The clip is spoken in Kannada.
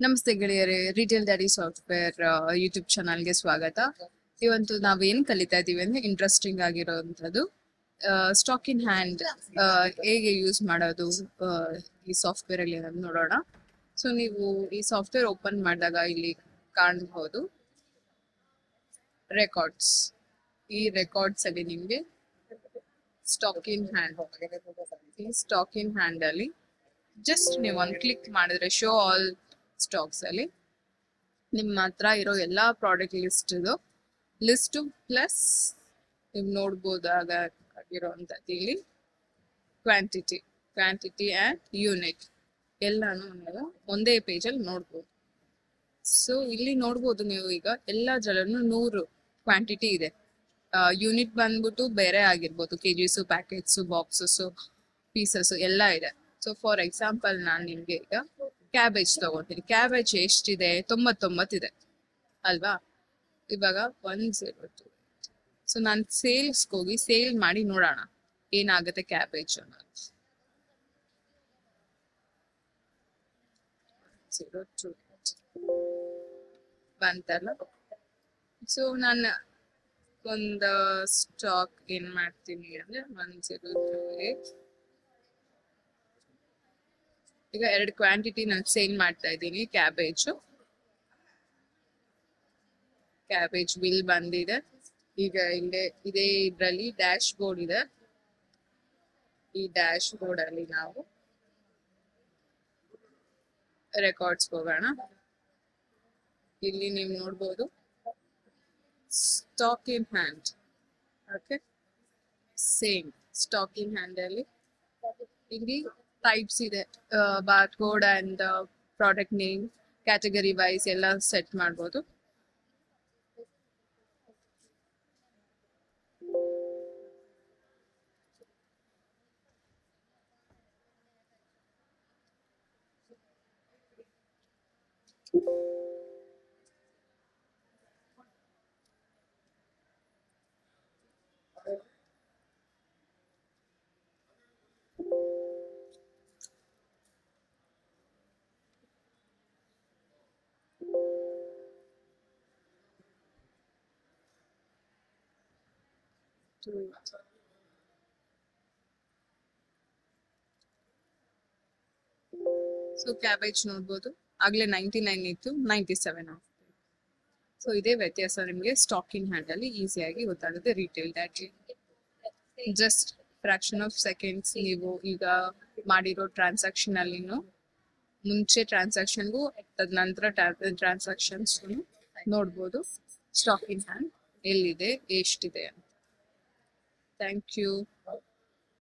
ನಮಸ್ತೆ ಗೆಳೆಯರೇ, ರಿಟೇಲ್ ಡ್ಯಾಡಿ ಸಾಫ್ಟ್ವೇರ್ ಯೂಟ್ಯೂಬ್ ಚಾನಲ್ಗೆ ಸ್ವಾಗತ. ಇವತ್ತು ನಾವೇನು ಕಲಿತಾ ಇದ್ದೀವಿ ಅಂದ್ರೆ ಇಂಟ್ರೆಸ್ಟಿಂಗ್ ಆಗಿರೋವಂಥದ್ದು ಸ್ಟಾಕ್ ಇನ್ ಹ್ಯಾಂಡ್ ಹೇಗೆ ಯೂಸ್ ಮಾಡೋದು ಈ ಸಾಫ್ಟ್ವೇರ್ ಅಲ್ಲಿ ಅನ್ನೋದು ನೋಡೋಣ. ಸೊ ನೀವು ಈ ಸಾಫ್ಟ್ವೇರ್ ಓಪನ್ ಮಾಡಿದಾಗ ಇಲ್ಲಿ ಕಾಣಬಹುದು ರೆಕಾರ್ಡ್ಸ್. ಈ ರೆಕಾರ್ಡ್ಸ್ ಅಲ್ಲಿ ನಿಮಗೆ ಸ್ಟಾಕ್ ಇನ್ ಹ್ಯಾಂಡ್, ಈ ಸ್ಟಾಕ್ ಇನ್ ಹ್ಯಾಂಡ್ ಅಲ್ಲಿ ಜಸ್ಟ್ ನೀವು ಒಂದು ಕ್ಲಿಕ್ ಮಾಡಿದ್ರೆ ಶೋ ಆಲ್ ಸ್ಟಾಕ್ಸ್ ಅಲ್ಲಿ ನಿಮ್ಮ ಹತ್ರ ಇರೋ ಎಲ್ಲಾ ಪ್ರಾಡಕ್ಟ್ ಲಿಸ್ಟ್ ಪ್ಲಸ್ ನೀವು ನೋಡ್ಬೋದಾಗ ಇರೋಂಥದ್ದು ಇಲ್ಲಿ ಕ್ವಾಂಟಿಟಿ ಆ್ಯಂಡ್ ಯೂನಿಟ್ ಎಲ್ಲಾನು ನೀವು ಒಂದೇ ಪೇಜಲ್ಲಿ ನೋಡ್ಬೋದು. ಸೊ ಇಲ್ಲಿ ನೋಡ್ಬೋದು ನೀವು ಈಗ ಎಲ್ಲದರಲ್ಲೂ 100 ಕ್ವಾಂಟಿಟಿ ಇದೆ. ಯೂನಿಟ್ ಬಂದ್ಬಿಟ್ಟು ಬೇರೆ ಆಗಿರ್ಬೋದು, ಕೆಜಿಸು, ಪ್ಯಾಕೆಟ್ಸು, ಬಾಕ್ಸಸ್ಸು, ಪೀಸಸ್ಸು ಎಲ್ಲ ಇದೆ. ಸೊ ಫಾರ್ ಎಕ್ಸಾಂಪಲ್ ನಾನು ನಿಮಗೆ ಈಗ ಕ್ಯಾಬೇಜ್ ತಗೊಳ್ತೀನಿ. ಕ್ಯಾಬೇಜ್ ಎಷ್ಟಿದೆ? 99 ಇದೆ ಅಲ್ವಾ? ಇವಾಗ 102. ಸೊ ನಾನು ಸೇಲ್ಸ್ಗೆ ಹೋಗಿ ಸೇಲ್ ಮಾಡಿ ನೋಡೋಣ ಏನಾಗುತ್ತೆ ಕ್ಯಾಬೇಜ್ ಅನ್ನೋದು. 102 ಬಂತಲ್ಲ. ಸೊ ನಾನು ಒಂದು ಸ್ಟಾಕ್ ಏನ್ ಮಾಡ್ತೀನಿ ಅಂದ್ರೆ 102. ಈಗ 2 ಕ್ವಾಂಟಿಟಿ ನಾನು ಸೇಲ್ ಮಾಡ್ತಾ ಇದ್ದೀನಿ. ಕ್ಯಾಬೇಜ್ ಬಿಲ್ ಬಂದಿದೆ. ಈಗ ಇದೇ ಇದರಲ್ಲಿ ಡ್ಯಾಶ್ ಬೋರ್ಡ್ ಇದೆ. ಈ ಡ್ಯಾಶ್ ಬೋರ್ಡ್ ಅಲ್ಲಿ ನಾವು ರೆಕಾರ್ಡ್ಸ್ ಹೋಗೋಣ. ಇಲ್ಲಿ ನೀವು ನೋಡ್ಬೋದು stock in hand. Okay, same stock in hand ಅಲ್ಲಿ ಇಲ್ಲಿ ಟೈಪ್ಸ್ ಇದೆ. Bar code and product name, category wise ಎಲ್ಲ ಸೆಟ್ ಮಾಡ್ಬೋದು. ಸೊ ಕ್ಯಾಬೇಜ್ ನೋಡ್ಬೋದು, ಆಗ್ಲೇ 99 ಇತ್ತು, 97 ಆಗ್ತದೆ. ಸೊ ಇದೇ ವ್ಯತ್ಯಾಸ ನಿಮಗೆ ಸ್ಟಾಕ್ ಇನ್ ಹ್ಯಾಂಡ್ ಅಲ್ಲಿ ಈಸಿಯಾಗಿ ಗೊತ್ತಾಗುತ್ತೆ. Retail data just fraction of seconds. ನೀವು ಈಗ ಮಾಡಿರೋ ಟ್ರಾನ್ಸಾಕ್ಷನ್ ಅಲ್ಲಿನೂ ಮುಂಚೆ ಟ್ರಾನ್ಸಾಕ್ಷನ್ಗೂ ತದನಂತರ ಟ್ರಾನ್ಸಾಕ್ಷನ್ಸ್ ನೋಡ್ಬೋದು ಸ್ಟಾಕ್ ಇನ್ ಹ್ಯಾಂಡ್ ಎಲ್ಲಿದೆ, ಎಷ್ಟಿದೆ ಅಂತ. Thank you.